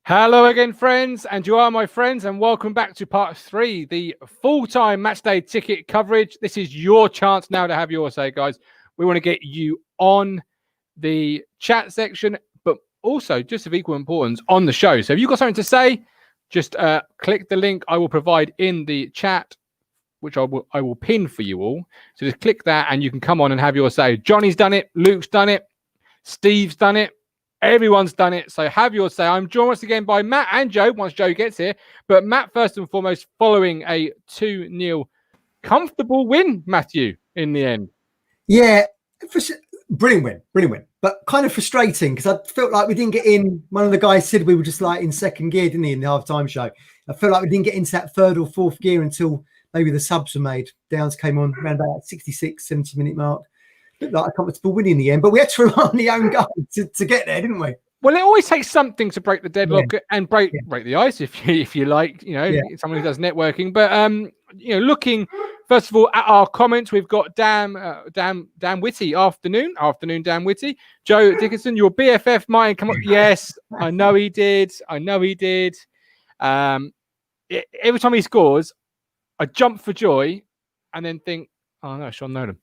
Hello again, friends, and you are my friends, and welcome back to part 3, the full-time matchday ticket coverage. This is your chance now to have your say, guys. We want to get you on the chat section, but also, just of equal importance, on the show. So if you've got something to say, just click the link I will provide in the chat, which I will pin for you all. So just click that, and you can come on and have your say. Johnny's done it, Luke's done it, Steve's done it. Everyone's done it, so have your say. I'm joined once again by Matt and Joe, once Joe gets here. But Matt, first and foremost, following a 2-0 comfortable win, Matthew, in the end. Yeah, brilliant win. But kind of frustrating because I felt like we didn't get in. One of the guys said we were just like in second gear, didn't he, in the half-time show? I felt like we didn't get into that third or fourth gear until maybe the subs were made. Downs came on around about 66, 70-minute mark. Looked like a comfortable win in the end, but we had to rely on the own goal to get there, didn't we? Well, it always takes something to break the deadlock and break the ice, if you like, someone who does networking. But looking first of all at our comments, we've got Dan Whitty, afternoon Dan Whitty, Joe Dickinson, your BFF might come up. Yes, I know he did. Every time he scores, I jump for joy, and then think, oh no, Sean Nolan.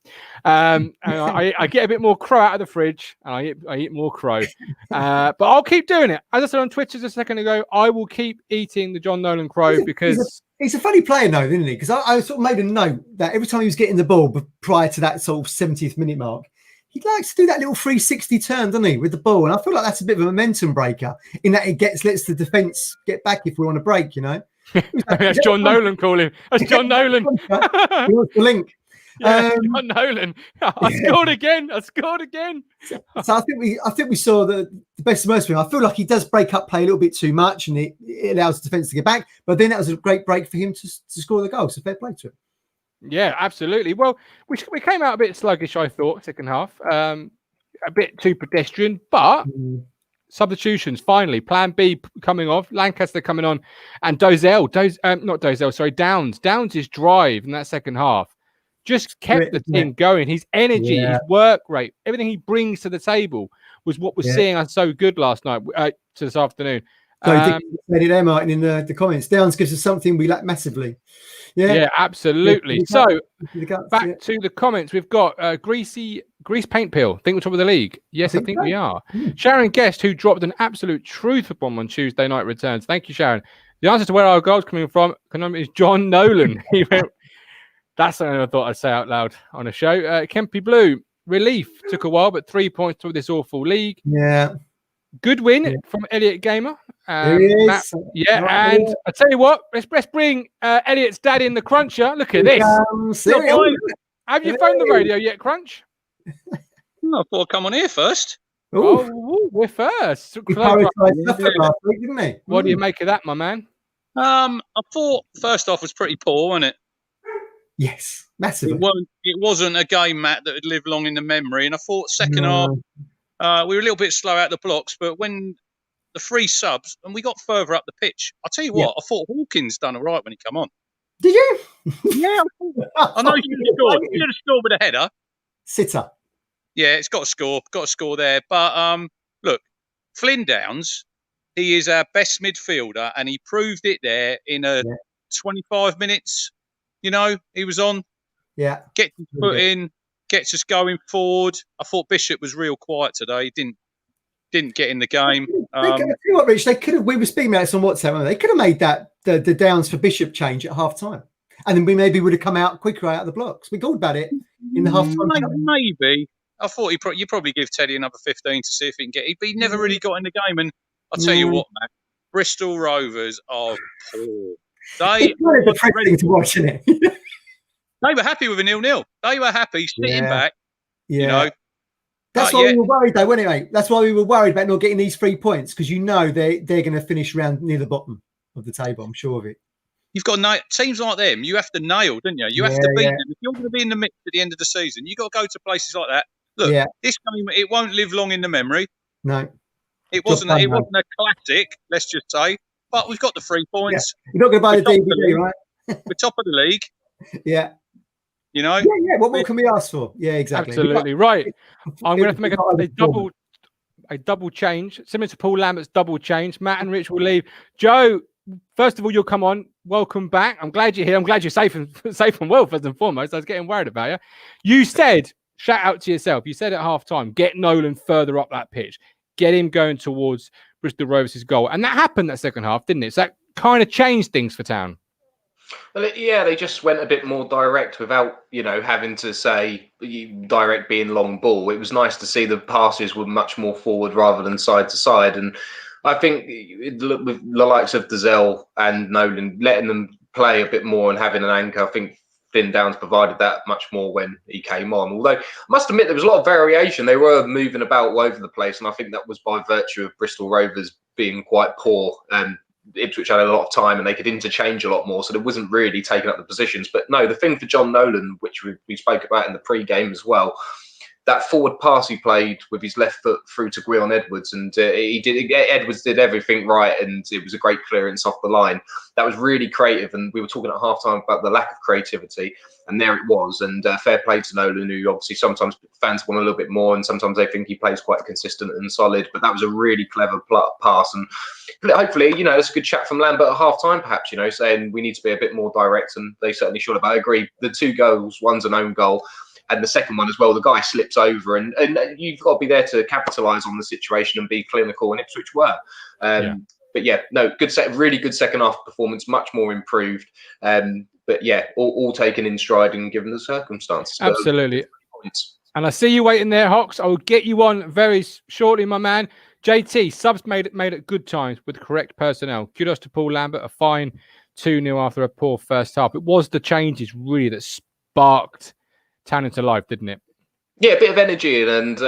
And I get a bit more crow out of the fridge, and I eat more crow. But I'll keep doing it. As I said on Twitter just a second ago, I will keep eating the John Nolan crow because he's a funny player, though, isn't he? Because I sort of made a note that every time he was getting the ball prior to that sort of 70th minute mark, he likes to do that little 360 turn, doesn't he, with the ball? And I feel like that's a bit of a momentum breaker in that it lets the defence get back if we want to break, That's John Nolan calling. That's John Nolan. He wants the link. John Nolan. I scored again. So I think we saw the best of most of him. I feel like he does break up play a little bit too much, and it allows the defence to get back. But then that was a great break for him to score the goal. So fair play to him. Yeah, absolutely. Well, we came out a bit sluggish, I thought, second half. A bit too pedestrian, but substitutions finally. Plan B coming off. Lancaster coming on, and Downs' drive in that second half just kept the team going. His energy, his work rate, everything he brings to the table was what was seeing us so good last night to this afternoon. So said it there, Martin, in the comments. Downs gives us something we lack massively. Yeah, absolutely. So back to the comments. We've got Grease Paint Peel. Think we're top of the league. Yes, I think we are. Sharon Guest, who dropped an absolute truth bomb on Tuesday night returns. Thank you, Sharon. The answer to where our goal's coming from is John Nolan. He went, that's something I thought I'd say out loud on a show. Kempy Blue, relief. Took a while, but 3 points through this awful league. Yeah. Good win from Elliot Gamer. Matt, and I tell you what, let's bring Elliot's dad in, the Cruncher. Look at this. Have you phoned the radio yet, Crunch? No, I thought I'd come on here first. Oh, we're first. What do you make of that, my man? I thought first off was pretty poor, wasn't it? Yes, massively. It wasn't a game, Matt, that would live long in the memory. And I thought second half, we were a little bit slow out the blocks, but when the 3 subs, and we got further up the pitch, I'll tell you what, I thought Hawkins done all right when he come on. Did you? Yeah. I know he should have scored. He should have scored with a header. Sitter. Yeah, it's got to score. Got to score there. But look, Flynn Downs, he is our best midfielder, and he proved it there in 25 minutes. He was on. Yeah. Gets his foot in, gets us going forward. I thought Bishop was real quiet today. He didn't get in the game. I tell you what, Rich, they could have. We were speaking about this on WhatsApp. They could have made that the Downs for Bishop change at half time, and then we maybe would have come out quicker out of the blocks. We called about it in the half time. Maybe. I thought you probably give Teddy another 15 to see if he can get it, but he never really got in the game. And I'll tell you what, man, Bristol Rovers are poor. It's kind of depressing to watch, isn't it? They were happy with a 0-0. They were happy sitting back. Yeah. That's why we were worried, though, weren't we? That's why we were worried about not getting these 3 points, because they're going to finish around near the bottom of the table. I'm sure of it. You've got teams like them. You have to nail, don't you? You have to beat them. If you're going to be in the mix at the end of the season, you've got to go to places like that. Look, this game, it won't live long in the memory. No, it wasn't a classic. Let's just say, but we've got the 3 points. Yeah. You're not going to buy the DVD, right? We're top of the league. Yeah. Yeah. What more can we ask for? Yeah, exactly. Absolutely right. I'm going to have to make a a double change, similar to Paul Lambert's double change. Matt and Rich will leave. Joe, first of all, you'll come on. Welcome back. I'm glad you're here. I'm glad you're safe and well, first and foremost. I was getting worried about you. You said, shout out to yourself. You said at half-time, get Nolan further up that pitch. Get him going towards Bristol Rovers' goal. And that happened that second half, didn't it? So that kind of changed things for Town. Well, yeah, they just went a bit more direct without, having to say direct being long ball. It was nice to see the passes were much more forward rather than side to side. And I think with the likes of Dazelle and Nolan, letting them play a bit more and having an anchor, I think Finn Downs provided that much more when he came on. Although I must admit there was a lot of variation. They were moving about all over the place, and I think that was by virtue of Bristol Rovers being quite poor, and Ipswich had a lot of time and they could interchange a lot more, so there wasn't really taking up the positions. But no, the thing for John Nolan, which we spoke about in the pre-game as well, that forward pass he played with his left foot through to Gwion Edwards, and Edwards did everything right, and it was a great clearance off the line. That was really creative, and we were talking at half-time about the lack of creativity, and there it was. And fair play to Nolan, who obviously sometimes fans want a little bit more, and sometimes they think he plays quite consistent and solid, but that was a really clever pass. And hopefully, it's a good chat from Lambert at half-time, perhaps, saying we need to be a bit more direct, and they certainly should have. I agree. The two goals, one's an own goal, and the second one as well, the guy slips over, and you've got to be there to capitalise on the situation and be clinical, and Ipswich were. But yeah, no, really good second half performance, much more improved. But yeah, all taken in stride and given the circumstances. Absolutely. And I see you waiting there, Hawks. I will get you on very shortly, my man. JT, subs made at good times with correct personnel. Kudos to Paul Lambert, a fine 2-0 after a poor first half. It was the changes really that sparked Town into life, didn't it? Yeah, a bit of energy, and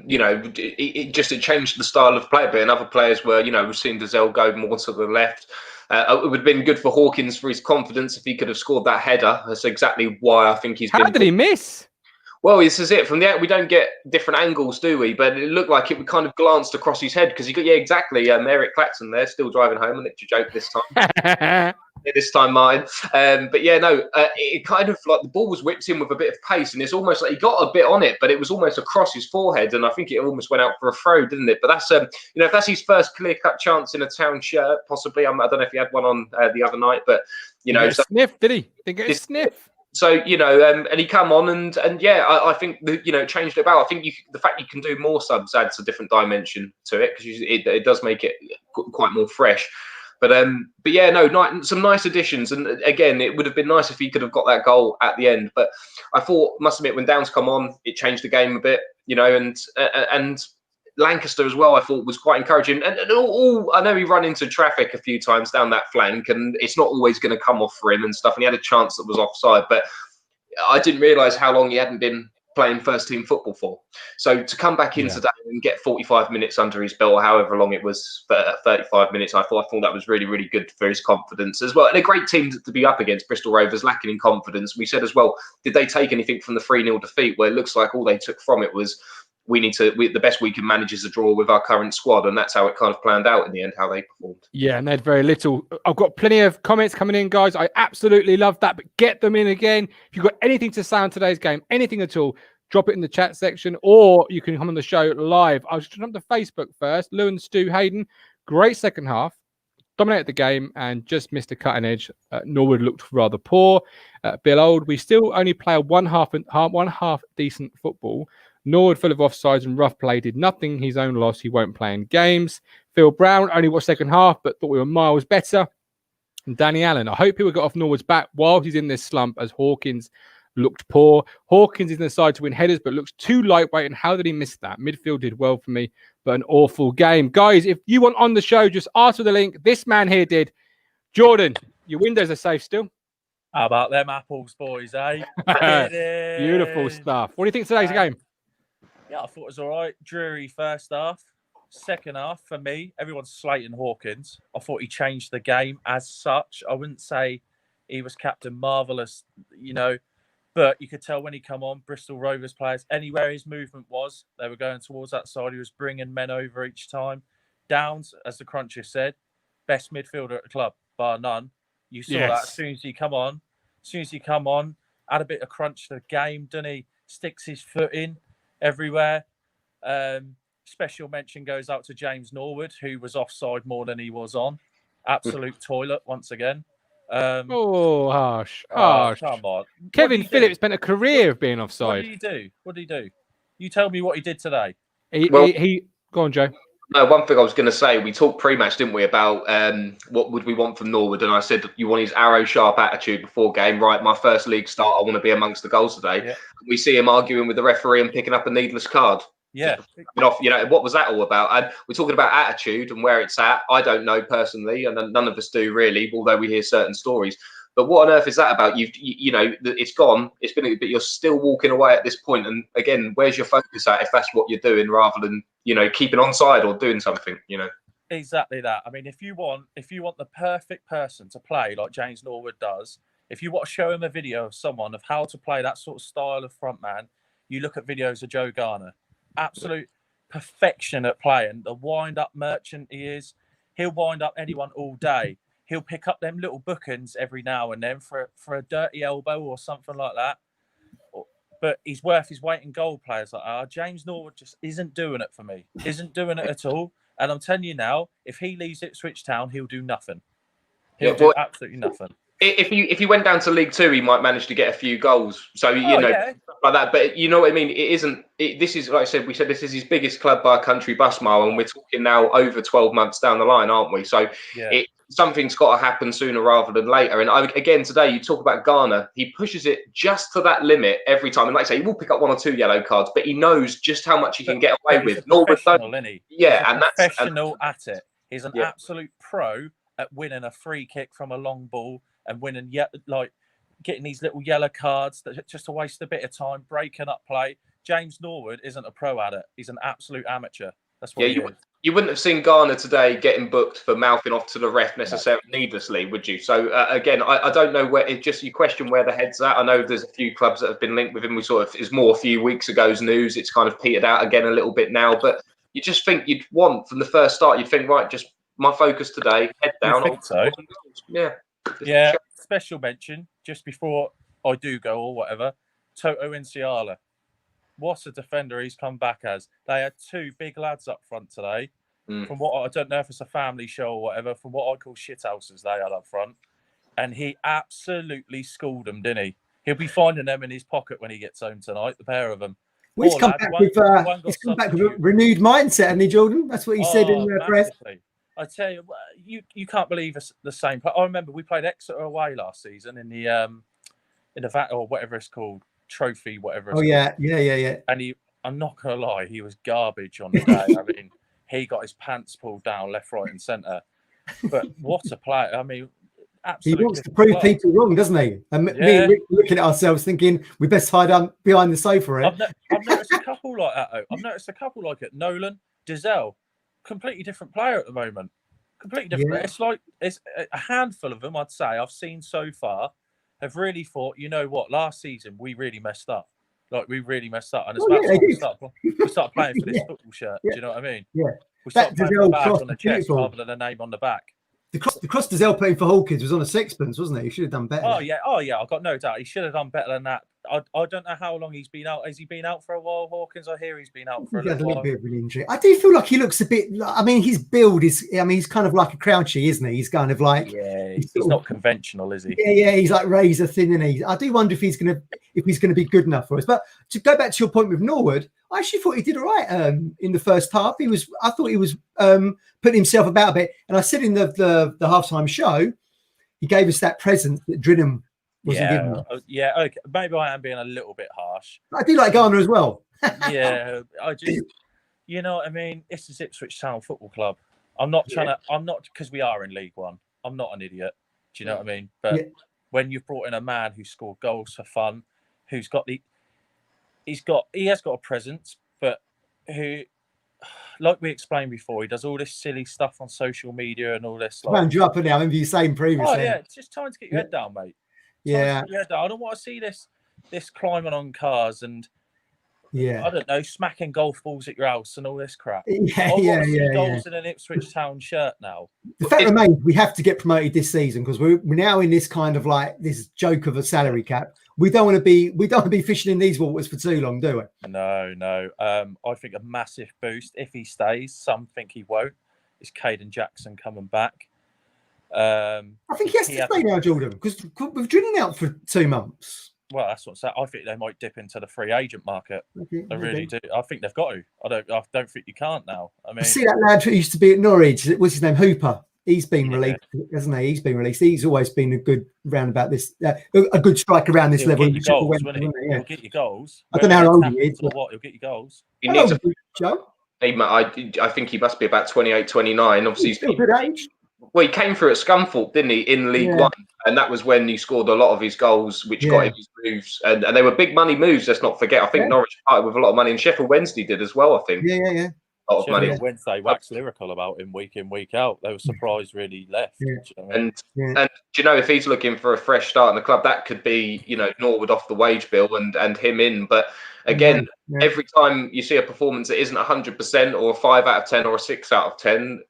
it changed the style of play a bit. And other players were, we've seen Dazelle go more to the left. It would have been good for Hawkins for his confidence if he could have scored that header. That's exactly why I think he's been. How did he miss? Well, this is it. From the out, we don't get different angles, do we? But it looked like it kind of glanced across his head because he got, exactly. Eric Claxton there, still driving home. I nicked your joke this time. This time mine. But yeah, no, it kind of like the ball was whipped in with a bit of pace, and it's almost like he got a bit on it, but it was almost across his forehead, and I think it almost went out for a throw, didn't it? But that's if that's his first clear-cut chance in a Town shirt, possibly. I don't know if he had one on the other night, but sniff, did he? Didn't get a sniff. So, and he come on and yeah, I think, changed it about. I think the fact you can do more subs adds a different dimension to it because it does make it quite more fresh. But yeah, no, some nice additions. And again, it would have been nice if he could have got that goal at the end. But I thought, must admit, when Downs come on, it changed the game a bit, and Lancaster as well, I thought was quite encouraging. And I know he ran into traffic a few times down that flank, and it's not always going to come off for him and stuff. And he had a chance that was offside, but I didn't realise how long he hadn't been playing first team football for. So to come back in today and get 45 minutes under his belt, however long it was, 35 minutes, I thought that was really, really good for his confidence as well. And a great team to be up against, Bristol Rovers, lacking in confidence. We said as well, did they take anything from the 3-0 defeat? Well, it looks like all they took from it was the best we can manage is a draw with our current squad, and that's how it kind of planned out in the end, how they performed. Yeah, and they had very little. I've got plenty of comments coming in, guys. I absolutely love that, but get them in again. If you've got anything to say on today's game, anything at all, drop it in the chat section, or you can come on the show live. I'll just jump to Facebook first. Lou and Stu Hayden, great second half, dominated the game and just missed a cutting edge. Norwood looked rather poor. Bill Old, we still only play one half decent football. Norwood full of offsides and rough play, did nothing. His own loss. He won't play in games. Phil Brown only watched second half, but thought we were miles better. And Danny Allen, I hope he will get off Norwood's back while he's in this slump as Hawkins looked poor. Hawkins is in the side to win headers, but looks too lightweight. And how did he miss that? Midfield did well for me, but an awful game. Guys, if you want on the show, just ask for the link. This man here did. Jordan, your windows are safe still. How about them apples, boys, eh? Beautiful stuff. What do you think of today's game? Yeah, I thought it was all right. Dreary first half. Second half, for me, everyone's slating Hawkins. I thought he changed the game as such. I wouldn't say he was Captain Marvellous, but you could tell when he come on, Bristol Rovers players, anywhere his movement was, they were going towards that side. He was bringing men over each time. Downs, as the Cruncher said, best midfielder at the club, bar none. You saw that as soon as he come on. Add a bit of crunch to the game, doesn't he? Sticks his foot in everywhere. Special mention goes out to James Norwood, who was offside more than he was on. Absolute toilet once again. Harsh. Come on. Kevin Phillips spent a career of being offside. What did he do? You tell me what he did today. He go on, Joe. No, one thing I was going to say, we talked pre-match, didn't we, about what would we want from Norwood? And I said, you want his arrow-sharp attitude before game. Right, my first league start, I want to be amongst the goals today. Yeah. We see him arguing with the referee and picking up a needless card. Yeah. What was that all about? And we're talking about attitude and where it's at. I don't know personally, and none of us do really, although we hear certain stories. But what on earth is that about? It's gone. It's been, but you're still walking away at this point. And again, where's your focus at if that's what you're doing, rather than keeping onside or doing something? Exactly that. I mean, if you want the perfect person to play like James Norwood does, if you want to show him a video of someone of how to play that sort of style of front man, you look at videos of Joe Garner. Absolute perfection at playing. The wind-up merchant he is. He'll wind up anyone all day. He'll pick up them little bookends every now and then for a dirty elbow or something like that. But he's worth his weight in gold, players like that. James Norwood just isn't doing it for me. Isn't doing it at all. And I'm telling you now, if he leaves Ipswich Town, he'll do nothing. He'll do absolutely nothing. If he went down to League Two, he might manage to get a few goals. So like that. But you know what I mean. This is, like I said. We said this is his biggest club by a country bus mile, and we're talking now over 12 months down the line, aren't we? So something's got to happen sooner rather than later. And again, today you talk about Garner. He pushes it just to that limit every time. And like I say, he will pick up 1 or 2 yellow cards, but he knows just how much he can get away with. Professional, isn't he? Yeah, and that's professional at it. He's an absolute pro at winning a free kick from a long ball. And winning, getting these little yellow cards that just to waste a bit of time, breaking up play. James Norwood isn't a pro at it. He's an absolute amateur. That's what he is. You wouldn't have seen Garner today getting booked for mouthing off to the ref necessarily needlessly, would you? So again, I don't know where. It's just you question where the head's at. I know there's a few clubs that have been linked with him. We sort of is more a few weeks ago's news. It's kind of petered out again a little bit now, but you just think you'd want from the first start. You'd think, right, just my focus today, head down. I think so. Yeah. Yeah. Special mention just before I do go or whatever. Toto Inciala. What a defender he's come back as. They had 2 big lads up front today. From what I don't know if it's a family show or whatever, from what I call shithouses they had up front. And he absolutely schooled them, didn't he? He'll be finding them in his pocket when he gets home tonight, the pair of them. Well, he's come back with a renewed mindset, hasn't he, Jordan? That's what he said in the press. I tell you, you can't believe it's the same. I remember we played Exeter away last season in the VAT or whatever it's called, trophy, whatever. Yeah. And I'm not gonna lie, he was garbage on the day. I mean, he got his pants pulled down left, right, and centre. But what a player! I mean, absolutely. He wants to prove people wrong, doesn't he? And me and Rick looking at ourselves, thinking we best hide behind the sofa. I've noticed a couple like that. I've noticed a couple like it. Nolan, Dizel. Completely different player at the moment. Completely different. It's a handful of them, I'd say, I've seen so far have really thought, you know what, last season we really messed up. We really messed up. And it's about time we start playing for this football shirt. Do you know what I mean? Yeah. We start playing for the badge on the chest rather than a name on the back. The cross Dizel putting for Hawkins was on a sixpence, wasn't it? He should have done better. Oh yeah, I've got no doubt. He should have done better than that. I don't know how long he's been out. Has he been out for a while, Hawkins? I hear he's been out for a little bit of an injury. I do feel like he looks a bit. I mean, his build is. I mean, he's kind of like a Crouchy, isn't he? He's kind of like. Yeah, he's not conventional, is he? Yeah. He's like razor thin, and I do wonder if he's gonna be good enough for us. But to go back to your point with Norwood, I actually thought he did all right in the first half. I thought he was putting himself about a bit, and I said in the halftime show, he gave us that presence that Drinham. Yeah, okay. Maybe I am being a little bit harsh. I do like Garner as well. Yeah, I just, you know what I mean? This is Ipswich Town Football Club. I'm not because we are in League One. I'm not an idiot. Do you know what I mean? But when you've brought in a man who scored goals for fun, he has got a presence, but who, like we explained before, he does all this silly stuff on social media and all this. Wound you up now. I remember you saying previously. Oh yeah, it's just time to get your head down, mate. Yeah, I don't want to see this climbing on cars and I don't know, smacking golf balls at your house and all this crap. Goals in an Ipswich Town shirt now. The fact remains, we have to get promoted this season because we're now in this kind of like this joke of a salary cap. we don't want to be fishing in these waters for too long, do we? No. I think a massive boost if he stays. Some think he won't. Is Kaden Jackson coming back? I think he has to stay now, Jordan, because we've driven out for 2 months. Well, that's what's that. I think they might dip into the free agent market. Okay, I really do. I think they've got to. I don't think you can't now. I mean, I see that lad who used to be at Norwich. What's his name? Hooper. He's been released, hasn't he? He's been released. He's always been a good roundabout this, a good striker around this level. Get you goals, He'll get you goals. I don't know how old he is. Or what? He'll get you goals. He needs Joe. I think he must be about 28, 29. Obviously, he's still good age. Well, he came through at Scunthorpe, didn't he, in League One? And that was when he scored a lot of his goals, which got him his moves. And they were big money moves, let's not forget. I think Norwich parted with a lot of money, and Sheffield Wednesday did as well, I think. Yeah. A lot of money. Wednesday waxed lyrical about him week in, week out. They were surprised really left. Yeah. Do you know what I mean? And do you know, if he's looking for a fresh start in the club, that could be, Norwood off the wage bill and him in. But again, every time you see a performance that isn't 100% or a 5 out of 10 or a 6 out of 10,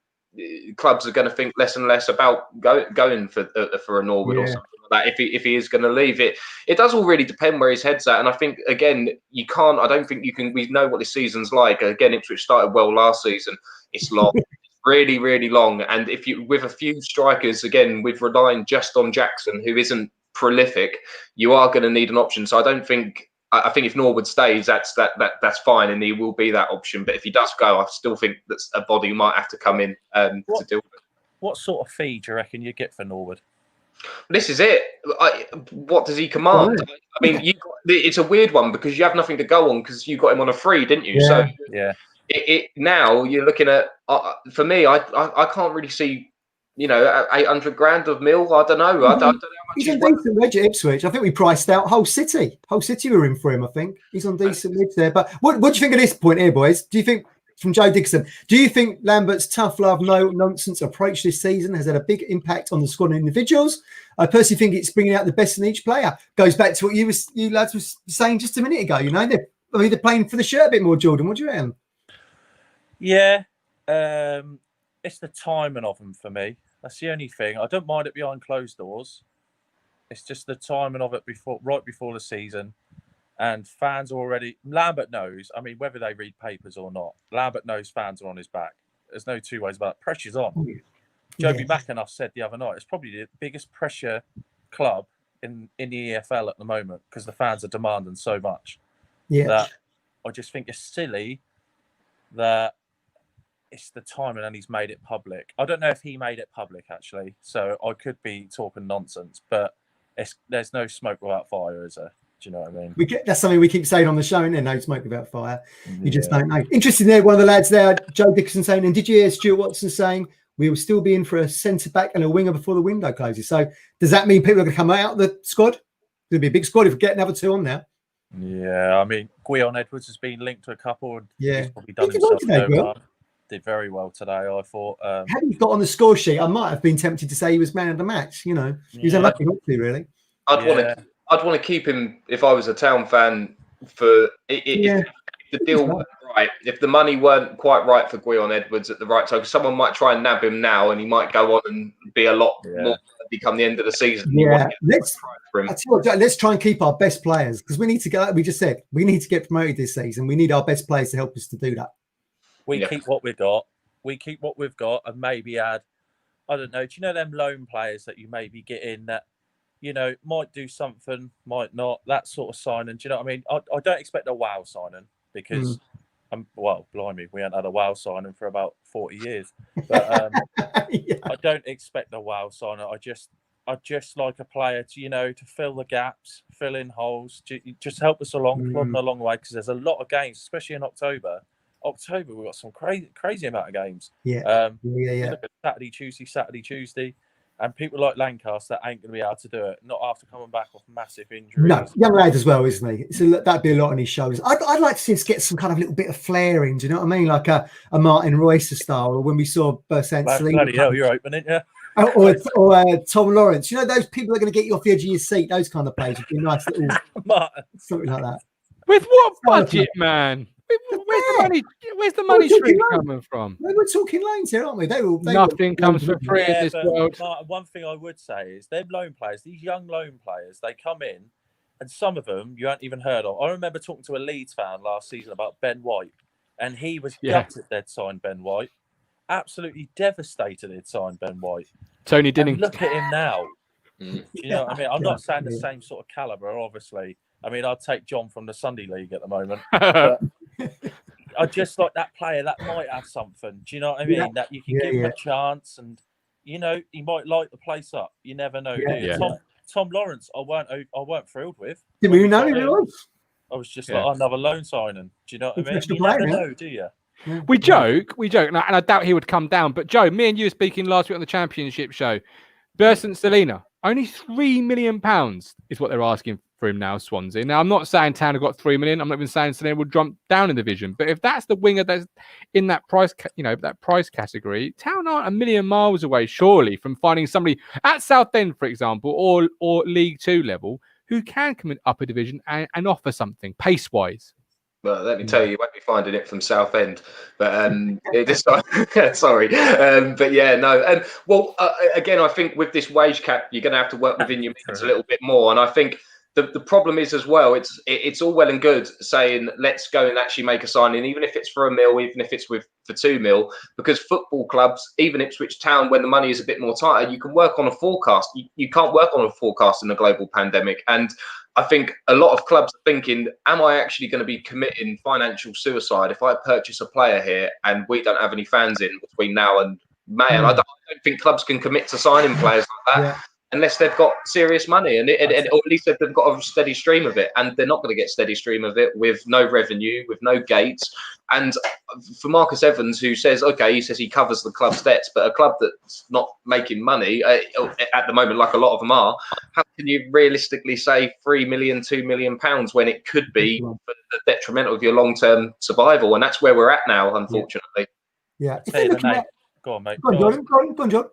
clubs are going to think less and less about going for a Norwood or something like that if he is going to leave. It does all really depend where his head's at, and I think again I don't think you can. We know what this season's like. Again, Ipswich started well last season. It's long. Really, really long. And if you, with a few strikers, again, with relying just on Jackson, who isn't prolific, you are going to need an option. So I think if Norwood stays, that's fine, and he will be that option. But if he does go, I still think that a body might have to come in to deal with it. What sort of fee do you reckon you get for Norwood? This is it. What does he command? I mean, it's a weird one because you have nothing to go on because you got him on a free, didn't you? So now you're looking at. For me, I can't really see. 800 grand of Mill. I don't know. I don't know how much he's on decent wage at Ipswich. I think we priced out Hull City. Hull City were in for him. I think he's on decent wage there. But what do you think of this point here, boys? Do you think, from Joe Dixon, do you think Lambert's tough love, no nonsense approach this season has had a big impact on the squad and individuals? I personally think it's bringing out the best in each player. Goes back to what you lads were saying just a minute ago. They're playing for the shirt a bit more. Jordan, what do you reckon? Yeah, it's the timing of them for me. That's the only thing. I don't mind it behind closed doors. It's just the timing of it right before the season. And fans already... Lambert knows, I mean, whether they read papers or not, Lambert knows fans are on his back. There's no two ways about it. Pressure's on. Joby McAnuff said the other night, it's probably the biggest pressure club in the EFL at the moment because the fans are demanding so much. Yeah. That I just think it's silly that it's the timing and he's made it public. I don't know if he made it public, actually. So I could be talking nonsense, but there's no smoke without fire, is there? Do you know what I mean? That's something we keep saying on the show, isn't there? No smoke without fire. You just don't know. Interesting there, one of the lads there, Joe Dixon, saying, and did you hear Stuart Watson saying we will still be in for a centre-back and a winger before the window closes? So does that mean people are going to come out of the squad? There'll be a big squad if we get another two on now. Yeah, I mean, Gwion Edwards has been linked to a couple. And he's probably done himself did very well today, I thought. Had he got on the score sheet, I might have been tempted to say he was man of the match. He was unlucky not to, really. I'd want to keep him if I was a Town fan for if the deal weren't right. If the money weren't quite right for Gwion Edwards at the right time, because someone might try and nab him now, and he might go on and be a lot more become the end of the season. Yeah, let's try and keep our best players because we need to go. Like we just said, we need to get promoted this season. We need our best players to help us to do that. We keep what we've got. We keep what we've got, and maybe add. I don't know. Do you know them loan players that you maybe get in that? Might do something, might not. That sort of signing. Do you know what I mean? I don't expect a wow signing because, blimey, we haven't had a wow signing for about 40 years. But I don't expect a wow signing. I just like a player to, to fill the gaps, fill in holes, just help us along, plodding along the way. Because there's a lot of games, especially in October. We've got some crazy amount of games. Look at Saturday, Tuesday. And people like Lancaster ain't going to be able to do it, not after coming back off massive injuries. No, young lad as well, isn't he? So that'd be a lot on his shoulders. I'd like to see us get some kind of little bit of flair in, do you know what I mean? Like a Martin Royce style, or when we saw Bersant Saliba. Bloody hell, you're opening, yeah. Or Tom Lawrence. Those people are going to get you off the edge of your seat. Those kind of players would be nice little something like that. With what budget, man? Where's the money stream coming from? We're talking loans here, aren't we? Nothing comes for free in this world. Martin, one thing I would say is them loan players, these young loan players, they come in and some of them you haven't even heard of. I remember talking to a Leeds fan last season about Ben White, and he was gutted they'd signed Ben White. Absolutely devastated they'd signed Ben White. Tony Dinning. And look at him now. You know what I mean? I'm not saying the same sort of calibre, obviously. I mean, I'd take John from the Sunday League at the moment. But I just like that player that might have something. Do you know what I mean? Yeah. That you can give him a chance, and you know he might light the place up. You never know. Do you? Tom Lawrence, I weren't thrilled with. Didn't we know who it was? I was just like another loan signing. Do you know what I mean? You never know, do you? Yeah. We joke, and I doubt he would come down. But Joe, me and you were speaking last week on the Championship show. Burson Selena, only £3 million is what they're asking for him now, Swansea. Now, I'm not saying Town have got 3 million. I'm not even saying Selena will jump down in the division. But if that's the winger that's in that price, that price category, Town aren't a million miles away, surely, from finding somebody at Southend, for example, or League Two level, who can come in upper division and offer something pace-wise. Well, let me tell you won't be finding it from Southend, but sorry, but yeah, no. And well, again, I think with this wage cap, you're going to have to work within your means a little bit more. And I think the problem is as well, it's all well and good saying let's go and actually make a signing, even if it's for £1 million, even if it's for £2 million, because football clubs, even Ipswich Town, when the money is a bit more tighter, you can work on a forecast. You can't work on a forecast in a global pandemic. And I think a lot of clubs are thinking, am I actually going to be committing financial suicide if I purchase a player here and we don't have any fans in between now and May? And I don't think clubs can commit to signing players like that unless they've got serious money or at least they've got a steady stream of it. And they're not going to get steady stream of it with no revenue, with no gates. And for Marcus Evans, who says, he says he covers the club's debts, but a club that's not making money at the moment, like a lot of them are, how can you realistically say £3 million, £2 million when it could be for the detrimental of your long-term survival? And that's where we're at now, unfortunately. Yeah. Go on, mate. Go on, John.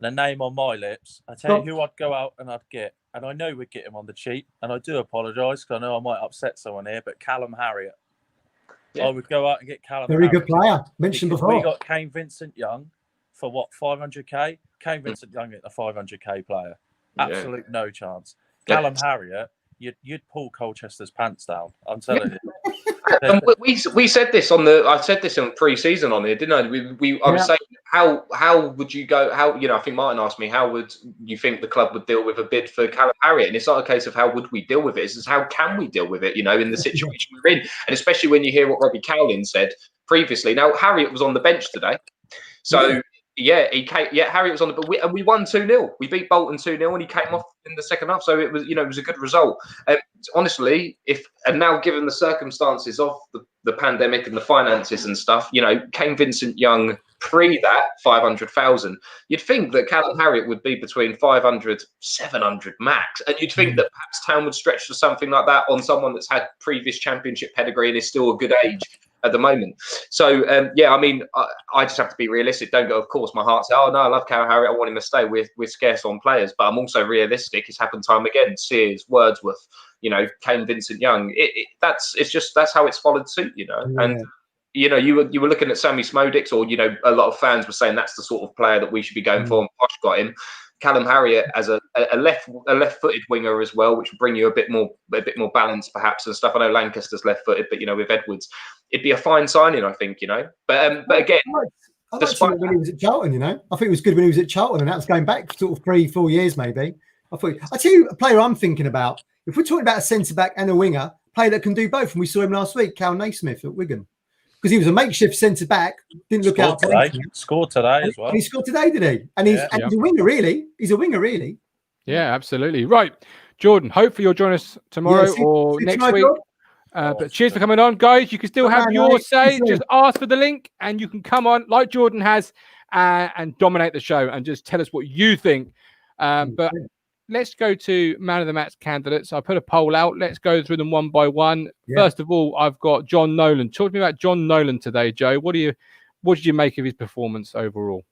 The name on my lips. I tell you who I'd go out and I'd get, and I know we'd get him on the cheap, and I do apologise because I know I might upset someone here, but Callum Harriott. I would go out and get Callum Very Harriott. good player. Mentioned before. We got Kane Vincent Young for what, 500k? Kane Vincent Young is a 500k player. Absolute no chance. Callum Harriott, you'd pull Colchester's pants down. I'm telling you. And we said this I said this in pre-season on here, didn't I? I was saying how would you go? I think Martin asked me how would you think the club would deal with a bid for Callum Harriott, and it's not a case of how would we deal with it. It's just how can we deal with it? In the situation we're in, and especially when you hear what Robbie Cowlin said previously. Now Harriott was on the bench today, so. Yeah, he came. Yeah, Harriott was on and we won 2-0. We beat Bolton 2-0, and he came off in the second half. So it was, it was a good result. Honestly, now given the circumstances of the pandemic and the finances and stuff, Kane Vincent Young pre that 500,000, you'd think that Callum Harriott would be between 500, 700 max, and you'd think that perhaps Town would stretch to something like that on someone that's had previous Championship pedigree and is still a good age at the moment. So, I just have to be realistic. Don't go, of course, my heart says, oh, no, I love Callum Harriott. I want him to stay. We're scarce on players. But I'm also realistic. It's happened time again. Sears, Wordsworth, Kane Vincent Young. That's how it's followed suit, And, you were looking at Sammy Smodix, or, a lot of fans were saying that's the sort of player that we should be going for. And Posh got him. Callum Harriott as a left-footed winger as well, which would bring you a bit more balance perhaps and stuff. I know Lancaster's left-footed, but with Edwards, it'd be a fine signing, I think. But again, I liked him when he was at Charlton. I think it was good when he was at Charlton, and that was going back sort of 3-4 years maybe. I tell you a player I'm thinking about. If we're talking about a centre back and a winger, player that can do both, and we saw him last week, Cal Naismith at Wigan. Because he was a makeshift centre back, didn't look out. Scored today as well. And he scored today, did he? And he's a winger, really. He's a winger, really. Yeah, absolutely. Right, Jordan. Hopefully you'll join us tomorrow or next week. But cheers for coming on, guys. You can still have your say. Just ask for the link, and you can come on like Jordan has and dominate the show and just tell us what you think. But let's go to man of the match candidates. I put a poll out. Let's go through them one by one. Yeah. First of all, I've got John Nolan. Talk to me about John Nolan today, Joe. What did you make of his performance overall?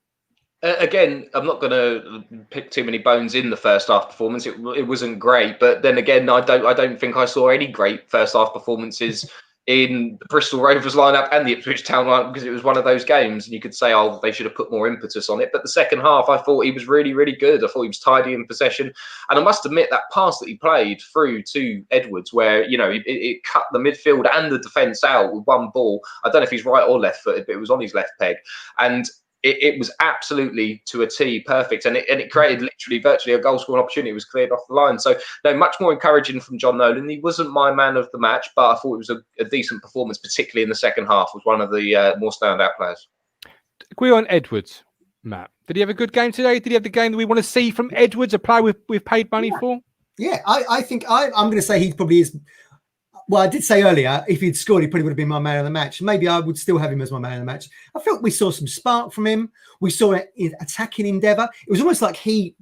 Again, I'm not going to pick too many bones in the first half performance. It wasn't great, but then again, I don't think I saw any great first half performances in the Bristol Rovers lineup and the Ipswich Town lineup, because it was one of those games, and you could say, oh, they should have put more impetus on it. But the second half, I thought he was really, really good. I thought he was tidy in possession. And I must admit, that pass that he played through to Edwards, where, you know, it cut the midfield and the defence out with one ball. I don't know if he's right or left footed, but it was on his left peg. And it was absolutely to a T perfect, and it created virtually a goal scoring opportunity. It was cleared off the line. So no, much more encouraging from John Nolan. He wasn't my man of the match, but I thought it was a decent performance, particularly in the second half. Was one of the more standout players. Agree on Edwards, Matt. Did he have a good game today? Did he have the game that we want to see from Edwards, a player we've paid money for? Yeah, I think I'm going to say he probably is. Well, I did say earlier, if he'd scored, he probably would have been my man of the match. Maybe I would still have him as my man of the match. I felt we saw some spark from him. We saw an attacking endeavour. It was almost like he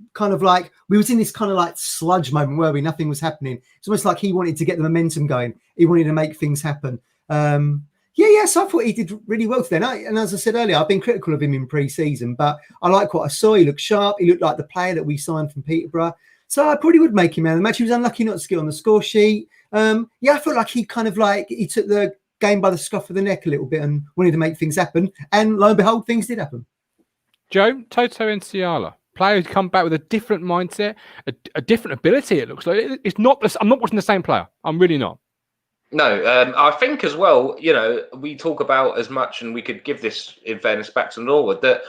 we was in this kind of like sludge moment where nothing was happening. It's almost like he wanted to get the momentum going. He wanted to make things happen. So I thought he did really well today. And as I said earlier, I've been critical of him in pre-season, but I like what I saw. He looked sharp. He looked like the player that we signed from Peterborough. So I probably would make him man of the match. He was unlucky not to get on the score sheet. I felt like he he took the game by the scruff of the neck a little bit and wanted to make things happen. And lo and behold, things did happen. Joe, Toto Nsiala, player who's come back with a different mindset, a different ability. It looks like it's not. I'm not watching the same player. I'm really not. No, I think as well, you know, we talk about as much, and we could give this in fairness back to Norwood, that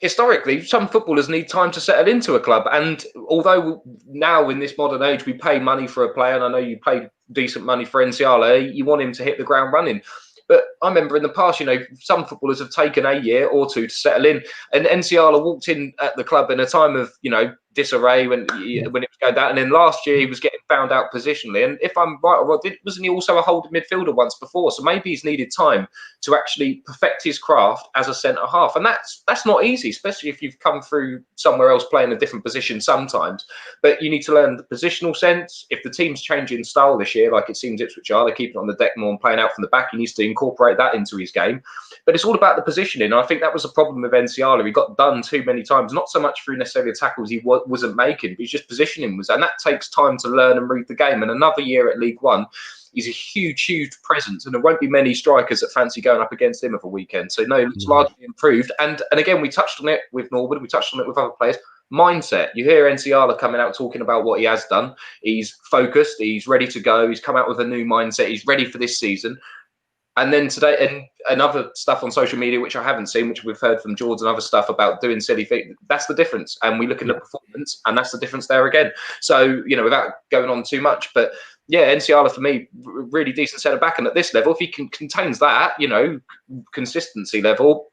historically, some footballers need time to settle into a club. And although now in this modern age, we pay money for a player, and I know you paid decent money for Nsiala, you want him to hit the ground running. But I remember in the past, you know, some footballers have taken a year or two to settle in. And Nsiala walked in at the club in a time of, you know, disarray when it was going down. And then last year he was getting found out positionally. And if I'm right or wrong, wasn't he also a holding midfielder once before? So maybe he's needed time to actually perfect his craft as a centre half. And that's not easy, especially if you've come through somewhere else playing a different position sometimes. But you need to learn the positional sense. If the team's changing style this year, like it seems Ipswich are, they're keeping on the deck more and playing out from the back, he needs to incorporate that into his game. But it's all about the positioning. And I think that was a problem with Nsiala. He got done too many times, not so much through necessarily the tackles he wasn't making, but his just positioning was, and that takes time to learn and read the game. And another year at League One, he's a huge presence, and there won't be many strikers that fancy going up against him of a weekend. So no, it's largely improved. And again, we touched on it with Norwood, we touched on it with other players. Mindset. You hear Nsiala coming out talking about what he has done. He's focused, he's ready to go, he's come out with a new mindset, he's ready for this season. And then today, and other stuff on social media, which I haven't seen, which we've heard from George and other stuff about doing silly things. That's the difference. And we look at the performance, and that's the difference there again. So, you know, without going on too much, but yeah, Nsiala for me, really decent centre back. And at this level, if he contains that, you know, consistency level,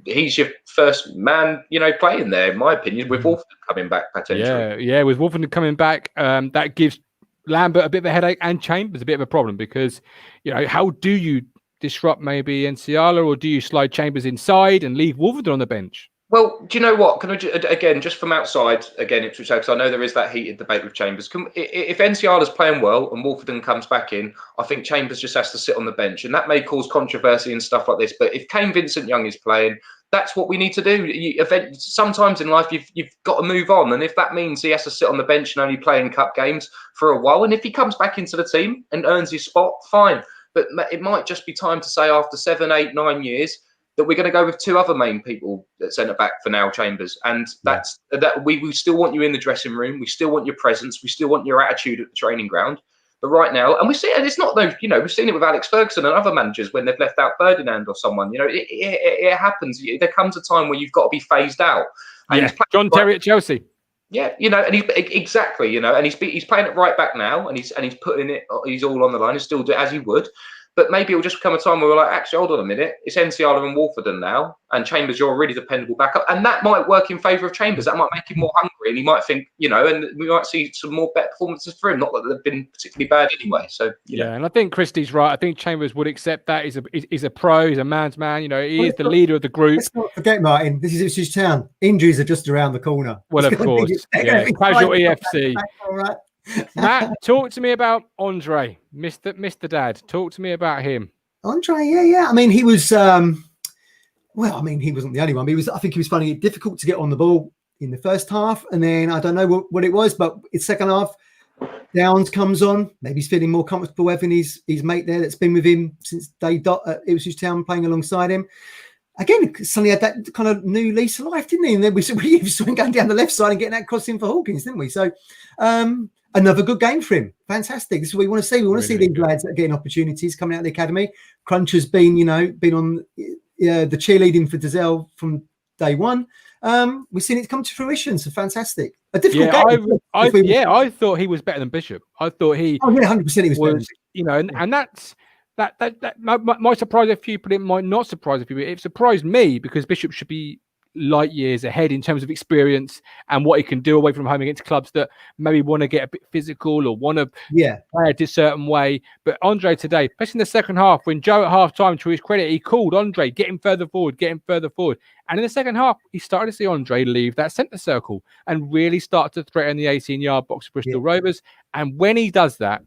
he's your first man, you know, playing there, in my opinion, with Wolverton coming back potentially. Yeah, with Wolverton coming back, that gives Lambert a bit of a headache and Chambers a bit of a problem, because, you know, how do you disrupt maybe Nsiala, or do you slide Chambers inside and leave Wolverton on the bench? Well, do you know what? Can I again, just from outside, again, Ipswich, because I know there is that heated debate with Chambers. If Nsiala's playing well and Wolverton comes back in, I think Chambers just has to sit on the bench, and that may cause controversy and stuff like this. But if Kane Vincent-Young is playing, that's what we need to do. Sometimes in life, you've got to move on, and if that means he has to sit on the bench and only play in cup games for a while, and if he comes back into the team and earns his spot, fine. But it might just be time to say, after 7, 8, 9 years, that we're going to go with two other main people at centre back for now, Chambers. And that we still want you in the dressing room. We still want your presence. We still want your attitude at the training ground. But right now, and we see, and it's not those, you know, we've seen it with Alex Ferguson and other managers when they've left out Ferdinand or someone. You know, it happens. There comes a time where you've got to be phased out. And John Terry at Chelsea. Yeah, you know, and exactly, you know, and he's playing it right back now, and he's putting it, he's all on the line. He'll still do it as he would. But maybe it'll just come a time where we're like, actually, hold on a minute. It's Nsiala and Wolverton now, and Chambers, you're a really dependable backup. And that might work in favour of Chambers. That might make him more hungry, and he might think, you know, and we might see some more better performances for him. Not that they've been particularly bad anyway. So, you know. And I think Christie's right. I think Chambers would accept that. He's a pro. He's a man's man. You know, he is the leader of the group. Let's not forget, Martin, this is Ipswich Town. Injuries are just around the corner. Well, of course. Casual EFC. All right. Matt, talk to me about Andre, Mr. Dad. Talk to me about him. Andre, yeah. I mean, he was, well, I mean, he wasn't the only one. But I think he was finding it difficult to get on the ball in the first half. And then I don't know what it was, but in second half, Downs comes on. Maybe he's feeling more comfortable having his mate there that's been with him since day dot at Ipswich Town, playing alongside him. Again, suddenly had that kind of new lease of life, didn't he? And then we saw him going down the left side and getting that cross in for Hawkins, didn't we? So another good game for him. Fantastic. This is what we want to see. We want to see these lads that are getting opportunities coming out of the academy. Crunch has been, been on the cheerleading for Dazelle from day one. We've seen it come to fruition. So fantastic. A difficult game. I thought he was better than Bishop. I thought he 100% he was better. And that's that might surprise a few people. It might not surprise a few people. It surprised me because Bishop should be light years ahead in terms of experience and what he can do away from home against clubs that maybe want to get a bit physical or want to play a certain way. But Andre today, especially in the second half, when Joe at half time, to his credit, he called Andre, get him further forward. And in the second half, he started to see Andre leave that centre circle and really start to threaten the 18-yard box of Bristol Rovers. And when he does that,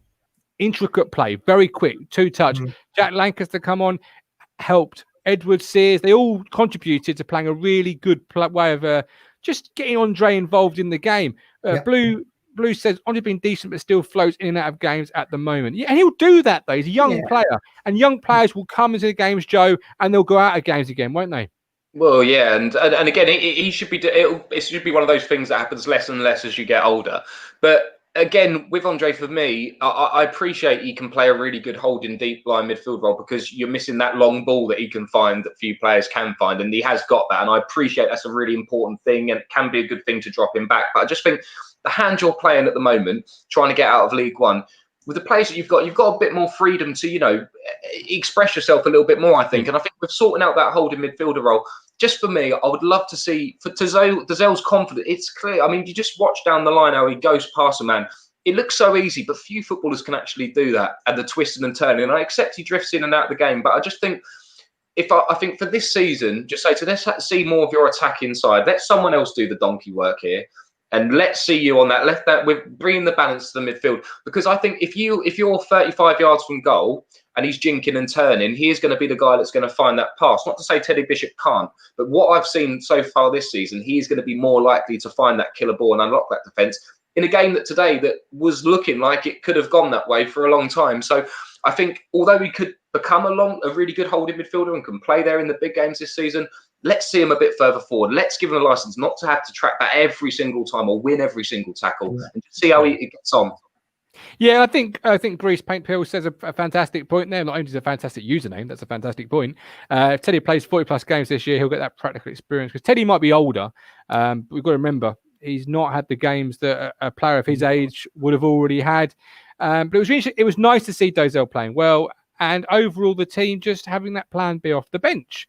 intricate play, very quick, two-touch. Jack Lancaster come on, helped. Edward Sears, they all contributed to playing a really good way of just getting Andre involved in the game. Blue says Andre's been decent, but still floats in and out of games at the moment. Yeah, and he'll do that though. He's a young player, and young players will come into the games, Joe, and they'll go out of games again, won't they? Well, yeah, and again, he should be. It should be one of those things that happens less and less as you get older, but. Again, with Andre, for me, I appreciate he can play a really good holding deep line midfield role because you're missing that long ball that he can find that few players can find, and he has got that. And I appreciate that's a really important thing, and it can be a good thing to drop him back. But I just think the hand you're playing at the moment, trying to get out of League One, with the players that you've got a bit more freedom to, express yourself a little bit more, I think. And I think with sorting out that holding midfielder role, just for me, I would love to see, for Dazelle's confidence, it's clear. I mean, you just watch down the line how he goes past a man. It looks so easy, but few footballers can actually do that, and the twisting and turning. And I accept he drifts in and out of the game, but I just think, I think for this season, just say to let's see more of your attack inside. Let someone else do the donkey work here. And let's see you on that left, that with bringing the balance to the midfield. Because I think if you're 35 yards from goal and he's jinking and turning, he is going to be the guy that's going to find that pass. Not to say Teddy Bishop can't, but what I've seen so far this season, he's going to be more likely to find that killer ball and unlock that defence in a game that today that was looking like it could have gone that way for a long time. So I think although he could become a really good holding midfielder and can play there in the big games this season, let's see him a bit further forward. Let's give him a license not to have to track that every single time or win every single tackle and see how he gets on. Yeah, I think Grease Paint Pill says a fantastic point there. Not only is it a fantastic username, that's a fantastic point. If Teddy plays 40 plus games this year, he'll get that practical experience because Teddy might be older. But we've got to remember he's not had the games that a player of his age would have already had. But it was nice to see Dozell playing well, and overall the team just having that plan B off the bench.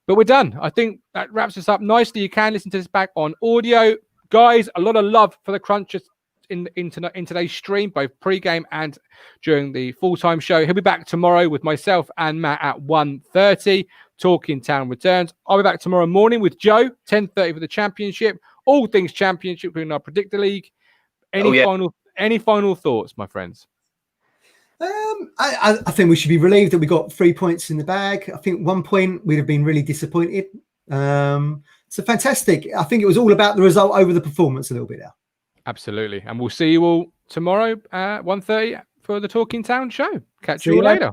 But we're done. I think that wraps us up nicely. You can listen to this back on audio. Guys, a lot of love for the Crunchers in today's stream, both pre-game and during the full-time show. He'll be back tomorrow with myself and Matt at 1:30. Talking Town returns. I'll be back tomorrow morning with Joe, 10:30 for the championship. All things championship, including our Predictor League. Any final thoughts, my friends? I think we should be relieved that we got 3 points in the bag. I think 1 point we'd have been really disappointed. So fantastic. I think it was all about the result over the performance a little bit now. Absolutely. And we'll see you all tomorrow at 1:30 for the Talking Town show. Catch you all later.